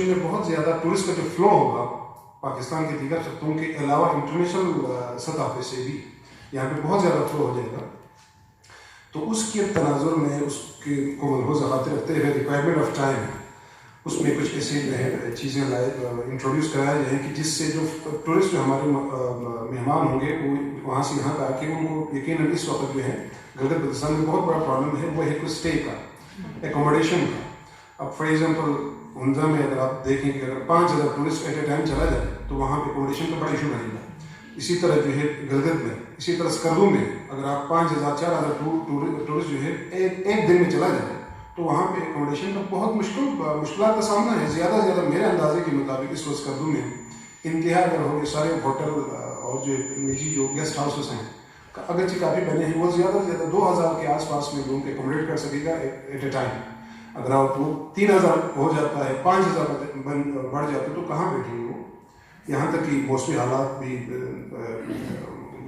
میں بہت زیادہ ٹورسٹ کا جو فلو ہوگا پاکستان کے دیگر خطوں کے علاوہ انٹرنیشنل سطح پہ سے بھی یہاں پہ بہت زیادہ فلو ہو جائے گا، تو اس کے تناظر میں اس کے کو ملحوظ خاطر رکھتے ہوئے ریکوائرمنٹ آف ٹائم اس میں کچھ ایسی چیزیں انٹروڈیوس کرائے جائیں کہ جس سے جو ٹورسٹ جو ہمارے مہمان ہوں گے وہ وہاں سے یہاں پہ آ کے ان کو یقیناً اس وقت جو ہے گلگت بلتستان میں بہت بڑا پرابلم ہے وہ ہے کہ اسٹے کا، ایکوموڈیشن کا. اب فار ایگزامپل ہنزا میں اگر آپ دیکھیں کہ اگر 5000 ٹورسٹ ایٹ اے ٹائم چلا جائے تو وہاں پہ ایکوموڈیشن کا بڑا ایشو رہے گا. اسی طرح جو ہے گلگت میں، اسی طرح اسکردو میں اگر آپ 5000 4000 ٹورسٹ جو ہے ایک دن میں چلا جائے تو وہاں پہ ایکوموڈیشن کا بہت مشکلات کا سامنا ہے. زیادہ سے زیادہ میرے اندازے کے مطابق اس وقت اسکردو میں انتہا اگر ہو گئے سارے ہوٹل اور جو نجی جو گیسٹ ہاؤسز ہیں اگرچہ کافی بنے ہیں وہ زیادہ سے زیادہ 2000 کے آس پاس میں لوگوں کو ایکوموڈیٹ کر سکے گا ایٹ اے ٹائم. اگر آپ وہ 3000 ہو جاتا ہے 5000 بڑھ جاتے تو کہاں بیٹھیں گے وہ. یہاں تک کہ موسمی حالات بھی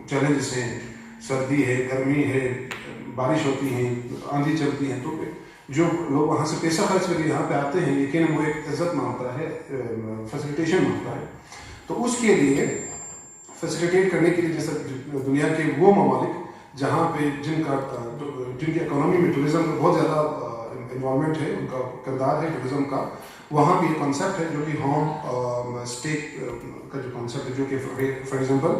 چیلنجز ہیں، سردی ہے، گرمی ہے، بارش ہوتی ہیں، آندھی چلتی ہیں، تو جو لوگ وہاں سے پیسہ خرچ کر کے یہاں پہ آتے ہیں لیکن وہ ایک عزت مانگتا ہے، فیسیلیٹیشن مانگتا ہے. تو اس کے لیے فیسیلیٹیٹ کرنے کے لیے جیسے دنیا کے وہ ممالک جہاں پہ جن کی اکانومی میں ٹورزم کا بہت زیادہ انوالومنٹ ہے، ان کا کردار ہے ٹورزم کا، وہاں بھی ایک کانسیپٹ ہے جو کہ ہوم اسٹے کا جو کانسیپٹ ہے، جو کہ فار ایگزامپل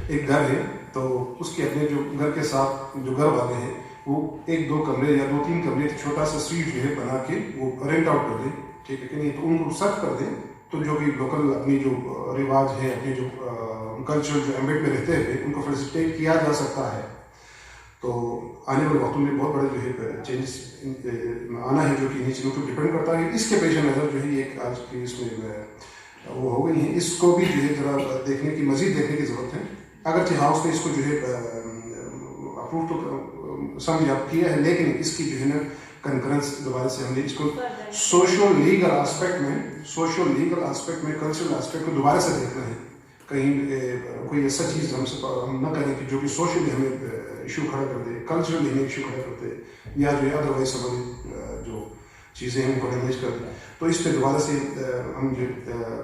ایک گھر ہے تو اس کے اپنے جو گھر کے ساتھ جو گھر والے ہیں وہ 1-2 کمرے یا 2-3 کمرے چھوٹا سا سویٹ جو ہے بنا کے وہ رینٹ آؤٹ کر دیں، ٹھیک ہے کہ نہیں، تو ان کو سرو کر دیں. تو جو بھی لوکل اپنی جو رواج ہے، اپنے جو کلچر جو ایمبیڈ میں رہتے ہوئے ان کو فیسیلیٹیٹ کیا جا سکتا ہے. تو آنے والے وقتوں میں بہت بڑے جو ہے چینجز آنا ہے جو کہ انہیں چیزوں کو ڈپینڈ کرتا ہے. اس کے پیش نظر جو ہے یہ آج کی اس میں وہ ہو گئی ہیں، اس کو بھی جو ہے ذرا مزید دیکھنے کی ضرورت ہے. اگرچہ ہاؤس نے اس کو جو ہے اپروو تو سمجھ آپ کیا ہے لیکن اس کی جو ہے نا کنکرنس دوبارہ سے ہم نے اس کو سوشل لیگل آسپیکٹ میں کلچرل آسپیکٹ کو دوبارہ سے دیکھنا ہے. کہیں کوئی ایسا چیز ہم نہ کریں کہ جو کہ سوشلی ہمیں ایشو کھڑا کر دے، کلچرلی ہمیں ایشو کھڑا کر دے، یا جو ہے ادروائز ہماری جو چیزیں ہیں ان کو ڈیمیج کر دیں. تو اس پہ دوبارہ سے ہم جو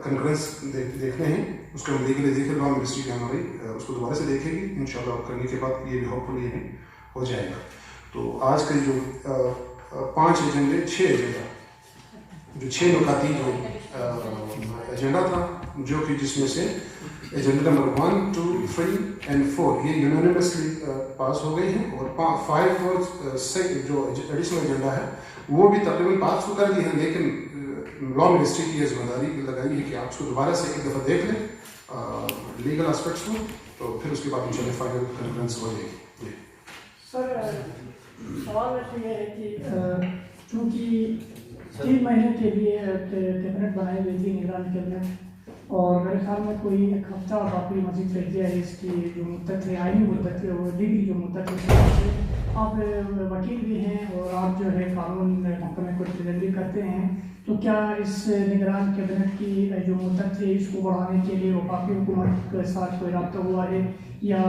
کنکرنس دیکھنے ہیں اس کو ہم لیگلی دیکھیں، لا منسٹری ہماری اس کو دوبارہ سے دیکھے گی انشاءاللہ. کرنے کے بعد یہ بھی ہوپ فلی یہ ہو جائے گا. تو آج کے جو 5 ایجنڈے 6 ایجنڈا جو 6 نکاتی جو ایجنڈا تھا جو کہ جس میں سے ایجنڈا نمبر 1, 2, 3 and 4 یہ یونانیمسلی پاس ہو گئی ہیں، اور 5 اور 6 جو ایڈیشنل ایجنڈا ہے وہ بھی تقریباً پاس کر دی ہیں. لیکن لا منسٹری کی یہ ذمہ داری لگائی ہے کہ آپ اس کو دوبارہ سے ایک دفعہ دیکھ لیں لیگل آسپیکٹس کو، تو پھر اس کے بعد انشاءاللہ فائنل کنفرنس ہو جائے گی. سر سوال ویسے یہ ہے کہ چونکہ 3 مہینے کے لیے کیبنٹ بنائی گئی تھی، نگران کیبنٹ، اور میرے خیال میں کوئی 1 ہفتہ باقی مزید رہ گیا ہے. اس کی جو مدت ہے، آئینی مدت ہے، وہ لیگل جو مدت ہے، آپ وکیل بھی ہیں اور آپ جو ہے قانون محکمے کو ریپرزینٹ کرتے ہیں، تو کیا اس نگران کیبنٹ کی جو مدت ہے اس کو بڑھانے کے لیے وفاقی حکومت کے ساتھ کوئی رابطہ ہوا ہے یا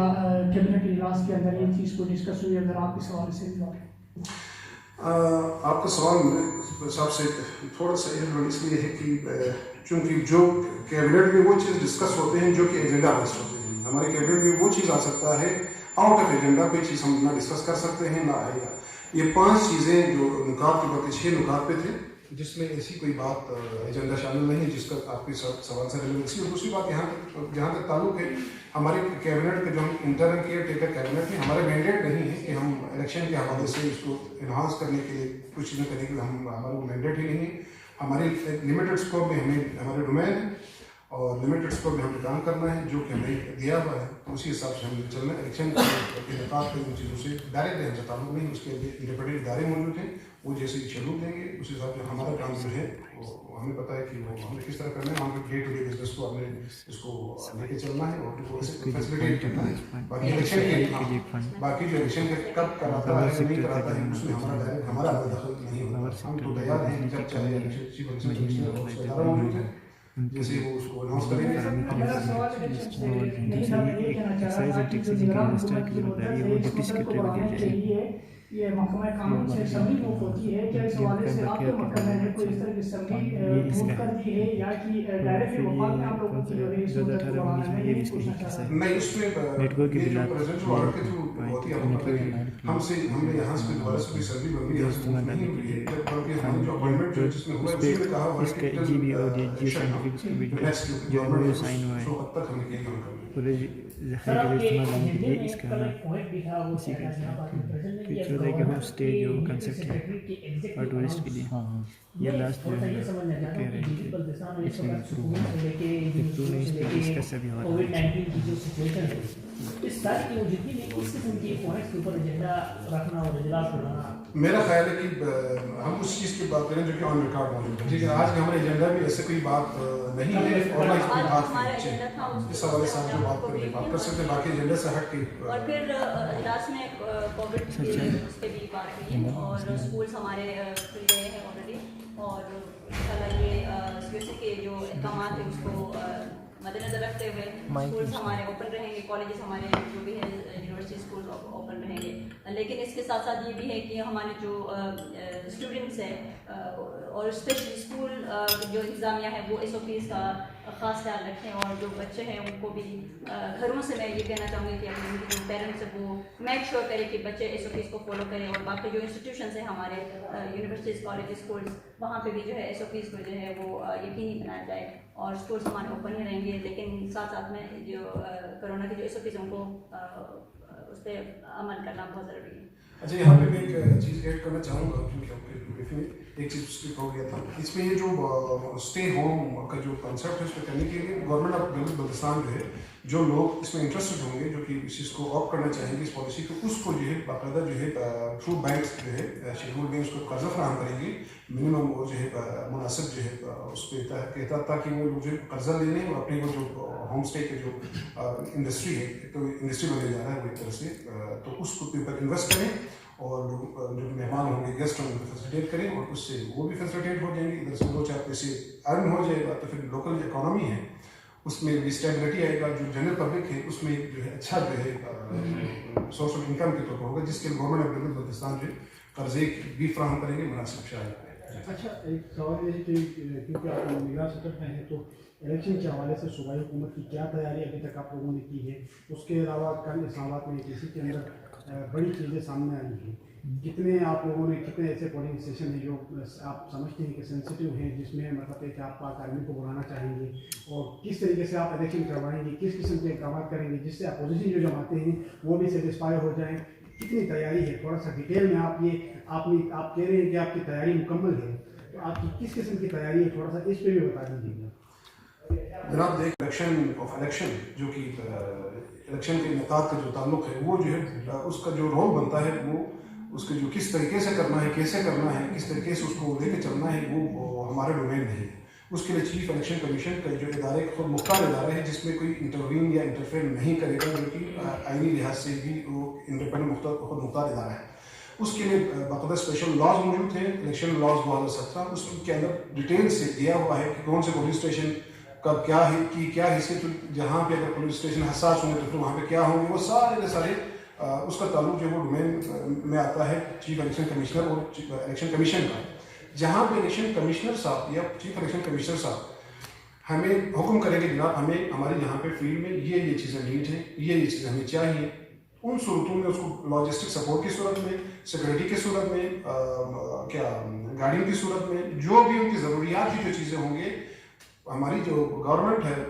کیبنٹ اجلاس کے اندر یہ چیز کو ڈسکس ہوئی؟ اگر آپ اس حوالے سے بھی بات. آپ کا سوال میرے حساب سے تھوڑا سا اس لیے ہے کہ چونکہ جو کیبنٹ میں وہ چیز ڈسکس ہوتے ہیں جو کہ ایجنڈا بیسڈ ہوتے ہیں. ہمارے کیبنٹ میں وہ چیز آ سکتا ہے آؤٹ آف ایجنڈا، کوئی چیز ہم نہ ڈسکس کر سکتے ہیں نہ آئے گا. یہ 5 چیزیں جو نکات کے باقی 6 نکات پہ تھے جس میں ایسی کوئی بات ایجنڈا شامل نہیں جس کا آپ کے سوال سے ریلیونسی. اور دوسری بات جہاں تک تعلق ہے ہمارے کیبنٹ کے جو ہم انٹرن کیئر ٹیکر کیبنٹ ہے، ہمارا مینڈیٹ نہیں ہے کہ ہم الیکشن کے حوالے سے اس کو انہانس کرنے کے لیے کچھ چیزیں کرنے کے لیے ہمارا وہ مینڈیٹ ہی نہیں ہے. ہماری لمیٹڈ اسکوپ میں ہمارے ڈومین ہے اور لمیٹڈ اسکوپ میں ہمیں کام کرنا ہے جو کہ ہمیں دیا ہوا ہے، اسی حساب سے ہمیں چلنا ہے. الیکشن کے انعقاد کے ان چیزوں سے ڈائریکٹ ہم سے تعلق نہیں. اس کے لیے انڈیپینڈنٹ ادارے موجود ہیں، وہ جیسے شیڈول دیں گے اسی حساب سے ہمارا کام جو ہے وہ ہمیں پتہ ہے کہ وہ ہمیں کس طرح کرنا ہے. ہم ڈے ٹو ڈے بزنس کو ہمیں اس کو لے کے چلنا ہے اور فیسیلیٹیٹ کرنا ہے. باقی الیکشن کے باقی جو الیکشن کے کب کراتا ہے نہیں کراتا ہے اس میں ہمارا دخل نہیں ہوتا. ہم تو تیار ہیں جب چاہے ادارہ موجود ہے جیسے وہ اس کو اناؤنس کریں گے. میرا سوال ہے کہ بڑھانے کے لیے یہ محکمہ قانون سے اسمبلی موو ہوتی ہے، کیا اس حوالے سے آپ کے محکمے نے کوئی اس طرح کی اسمبلی موو کر دی ہے یا کہ ڈائریکٹ وفاق میں آپ لوگوں کی جو ہے اس مدت کو بڑھانا ہے؟ یہ پوچھنا چاہ رہا ہوں. نہیں، اس میں یہ جو پریزیڈنٹ آرڈر کے تھرو ہوتی ہے، آپ کو پتہ ہے کہ ہم نے یہاں سے دوبارہ سے کوئی اسمبلی بنی ہے نہیں ہوئی ہے، بلکہ ہماری جو اپوائنٹمنٹ جس میں ہوا ہے اس میں کہا ہوا ہے کہ جی بی او جی نیکسٹ جو گورنمنٹ سائن ہوا ہے جو حد تک ہم نے کیا کام پورے ذخیرے کے استعمال لانے کے لیے اس کا اسی کا کہ چودہ کے ہوم اسٹے جو کنسیپٹ ہے اور ٹورسٹ کے لیے یہ لاسٹ جو ہے کہہ رہے ہیں کہ اس میں امپروو نہیں اس پہ ڈسکس ابھی ہو رہا ہے. اس ساری کی جتنی بھی اس قسم کی پوائنٹس کے اوپر ایجنڈا رکھنا اور اجلاس بنانا، میرا خیال ہے کہ ہم اس چیز کی بات کریں جو کہ آن ریکارڈ موجود ہے. ٹھیک ہے، آج ہمارے ایجنڈا میں ایسے کوئی بات نہیں ہے اور اس کی بات اس حوالے سے آپ جو بات کریں بات کر سکتے ہیں، باقی ایجنڈا سے ہٹ کے. اور پھر اجلاس میں کووڈ کے اس پہ بھی بات ہوئی اور اسکولس ہمارے کھل گئے ہیں آلریڈی، اور انشاءاللہ یہ سیکورٹی کے جو احکامات ہیں اس کو مد نظر رکھتے ہوئے اسکولس ہمارے اوپن رہیں گے، کالجز ہمارے جو بھی ہے یونیورسٹی اسکول اوپن رہیں گے. لیکن اس کے ساتھ ساتھ یہ بھی ہے کہ ہمارے جو اسٹوڈنٹس ہیں اور اسپیشلی اسکول جو انتظامیہ ہے وہ ایس او پیز کا خاص خیال رکھیں، اور جو بچے ہیں ان کو بھی گھروں سے میں یہ کہنا چاہوں گی کہ اپنے جو پیرنٹس ہیں وہ میک شیور کریں کہ بچے ایس او پیز کو فالو کریں، اور باقی جو انسٹیٹیوشنس ہیں ہمارے یونیورسٹیز، کالج، اسکولس، وہاں پہ بھی جو ہے ایس او پیز کو جو ہے وہ یقینی بنایا جائے. اور اسکولس ہمارے اوپن ہی رہیں گے، لیکن ساتھ ساتھ میں جو کرونا کی جو ایس او پیز ان کو اس پہ عمل کرنا بہت ضروری ہے. اچھا، یہاں پہ میں ایک چیز ایڈ کرنا چاہوں گا کیونکہ ایک چیز اسکپ ہو گیا تھا. اس میں یہ جو اسٹے ہوم کا جو کنسیپٹ ہے اس پہ کرنے کے لیے گورنمنٹ آف بلوچستان جو ہے، جو لوگ اس میں انٹرسٹڈ ہوں گے، جو کہ اس چیز کو آپٹ کرنا چاہیں گے اس پالیسی کو، اس کو جو ہے باقاعدہ جو ہے تھرو بینکس جو ہے شیڈول میں اس کو قرضہ فراہم کریں گے. منیمم وہ جو ہے مناسب جو ہے اس پہ کہتا تاکہ وہ لوگ جو ہے قرضہ لے لیں اور اپنے وہ جو ہوم اسٹے کے جو انڈسٹری ہے، تو انڈسٹری بننے جا رہا ہے وہ ایک طرح سے، تو اس کو پر انویسٹ کریں اور جو مہمان ہوں گے، گیسٹ ہوں گے، فیسیلیٹیٹ کریں، اور اس سے وہ بھی فیسیلیٹیٹ ہو جائیں گے. ادھر سے دو چار پیسے ارن ہو جائے گا تو پھر لوکل اکانومی ہے اس میں بھی اسٹیبلٹی آئے گا. جو جنرل پبلک ہے اس میں جو ہے اچھا جو ہے سورس آف انکم کے طور پر ہوگا، جس کے گورنمنٹ آف بلوچستان جو ہے قرضے بھی فراہم کریں گے مناسب شرائط. اچھا، ایک سوال یہ ہے کہ کیونکہ آپ میرا سطح پہ ہیں تو الیکشن کے حوالے سے صوبائی حکومت کی کیا تیاری ابھی تک آپ لوگوں نے کی ہے؟ اس کے علاوہ کل اسلام آباد میں کسی کے اندر بڑی چیزیں سامنے آئی ہیں. کتنے آپ لوگوں نے کتنے ایسے پولنگ اسٹیشن ہیں جو آپ سمجھتے ہیں کہ سینسیٹیو ہیں، جس میں مطلب ہے کہ آپ پاک آرمی کو بلانا چاہیں گے، اور کس طریقے سے آپ الیکشن کروائیں گے، کس قسم کے اقدامات کریں گے جس سے اپوزیشن جو جماعتیں ہیں وہ بھی سیٹسفائی ہو جائیں؟ کتنی تیاری ہے؟ تھوڑا سا ڈیٹیل میں آپ کہہ رہے ہیں کہ آپ کی تیاری مکمل ہے، تو آپ کی کس قسم کی تیاری ہے، تھوڑا سا اس پہ بھی بتا دیجیے گا. جناب دیکھ، الیکشن جو کہ الیکشن کے انعقاد کا جو تعلق ہے وہ جو ہے اس کا جو رول بنتا ہے وہ اس کے جو کس طریقے سے کرنا ہے، کیسے کرنا ہے، کس طریقے سے اس کو لے کے چلنا ہے، وہ ہمارے ڈومین نہیں ہے. اس کے لیے چیف الیکشن کمیشن کا جو ادارے خود مختار ادارے ہے جس میں کوئی انٹروین یا انٹرفیئر نہیں کرے گا، جو کہ آئینی لحاظ سے بھی وہ انڈیپینڈنٹ خود مختار ادارہ ہے. اس کے لیے باقاعدہ اسپیشل لاز موجود ہیں، الیکشن لاز 2017، اس کے اندر ڈیٹیل سے دیا ہوا ہے کہ کون سے پولیس اسٹیشن کا کیا حیثیت، جہاں پہ اگر پولیس اسٹیشن حساس ہوں گے تو پھر وہاں پہ کیا ہوں گے، وہ سارے کے سارے اس کا تعلق جو ہے وہ ڈومین میں آتا ہے چیف الیکشن کمشنر اور الیکشن کمیشن کا. جہاں پہ الیکشن کمشنر صاحب یا چیف الیکشن کمشنر صاحب ہمیں حکم کریں گے جناب ہمیں ہمارے یہاں پہ فیلڈ میں یہ چیزیں نیڈ ہیں، یہ چیزیں ہمیں چاہیے، ان صورتوں میں اس کو لاجسٹک سپورٹ کی صورت میں، سیکورٹی کی صورت میں، گاڑیوں کی صورت میں، جو بھی ان کی ضروریات کی جو چیزیں ہوں گے، ہماری جو گورنمنٹ ہے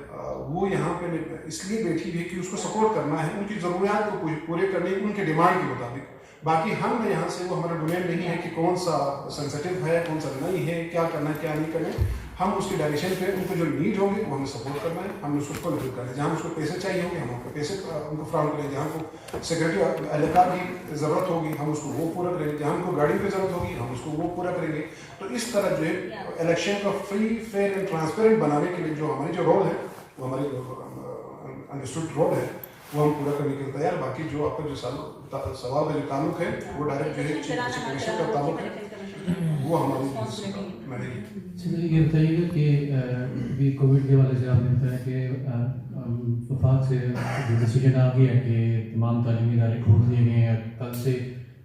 وہ یہاں پہ اس لیے بیٹھی ہے کہ اس کو سپورٹ کرنا ہے، ان کی ضروریات کو پورے کرنے ان کے ڈیمانڈ کے مطابق. باقی ہم نے یہاں سے وہ ہمارا ڈومین نہیں ہے کہ کون سا سینسیٹیو ہے، کون سا نہیں ہے، کیا کرنا ہے کیا نہیں کرنا ہے. ہم اس کی ڈائریکشن پہ ان کو جو نیڈ ہوں گے وہ ہمیں سپورٹ کرنا ہے، ہم نے اس کو فلفل کرنا ہے. جہاں اس کو پیسے چاہیے ہوں گے ہم ان کو پیسے ان کو فراہم کریں، جہاں کو سیکورٹی اہلکار کی ضرورت ہوگی ہم اس کو وہ پورا کریں گے، جہاں کو گاڑی کی ضرورت ہوگی ہم اس کو وہ پورا کریں گے. تو اس طرح جو ہے الیکشن کا فری، فیئر اینڈ ٹرانسپیرنٹ بنانے کے لیے جو ہماری جو رول ہے وہ ہماری انڈرسٹوڈ رول ہے وہ ہم پورا کرنے کے لیے تیار. باقی جو آپ کا جو سوال کا جو تعلق ہے وہ ڈائریکٹ جو ہے چیف الیکشن کمیشن کا تعلق ہے، وہ ہماری میں نہیں. یہ بتائیے گا کہ ابھی کووڈ کے حوالے سے آپ نے بتایا کہ وفاق سے جو ڈیسیجن آ گیا ہے کہ تمام تعلیمی ادارے کھول دیے گئے ہیں، کل سے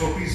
SOPs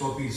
SOPs,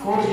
4G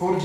4G